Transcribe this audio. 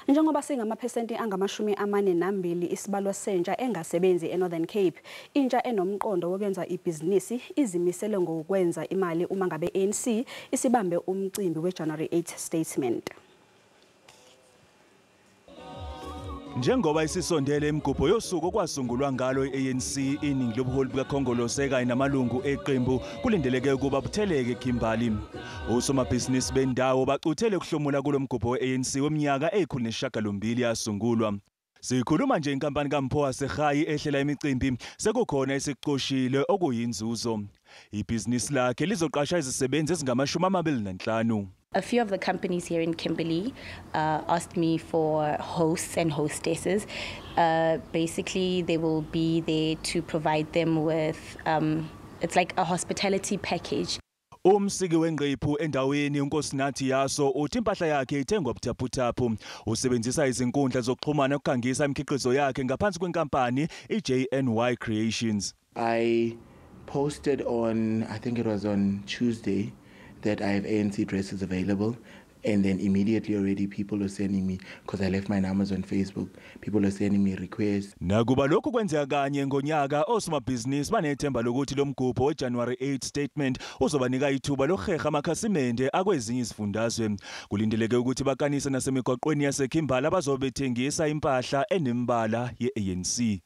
Njengoba singamaphesenti angama42 isibalo sentsha engasebenzi eNorthern Cape, intsha enomqondo wokwenza ibhizinisi izimisele ngokwenza imali uma ngabe ANC isibambe umcimbi weJanuary 8 statement. Njengoba isisondele imigubho yosuku kwasungulwa ngalo iANC iningi lobuholi bukaKhongolose kanye namalungu eqembu kulindeleke ukuba butheleke Kimberley. Osomabhizinisi bendawo bacuthele ukuhlomula kulomgubho weANC weminyaka eyikhulu yasungulwa. Sikhuluma nje inkampani kaMpho Seghayi ehlela imicimbi sekukhona isiqoshile okuyinzuzo. Ibhizinisi lakhe lizoqasha izisebenzi ezingama25. A few of the companies here in Kimberley asked me for hosts and hostesses. Basically, they will be there to provide them with, it's like a hospitality package. Umsiki wenqephu endaweni uNkosinathi Yaso uthi impahla yakhe ithengwa buthaphuthaphu. Usebenzisa izinkundla zokuxhumana ukukhangisa imikhiqizo yakhe ngaphansi kwenkampani iJNY Creations. I posted on, I think it was on Tuesday, that I have ANC dresses available, and then immediately already people were sending me, because I left my numbers on Facebook, people are sending me requests. Nakuba lokhu kwenzeka kanye ngonyaka osomabhizinisi banethemba lokuthi lo mgubho weJanuary 8 statement uzobanika ithuba lokuheha amakhasimende akwezinye izifundazwe. Kulindeleke ukuthi bakanise nasemigwaqweni yaseKimberley abazobe bethengisa impahla enembala yeANC.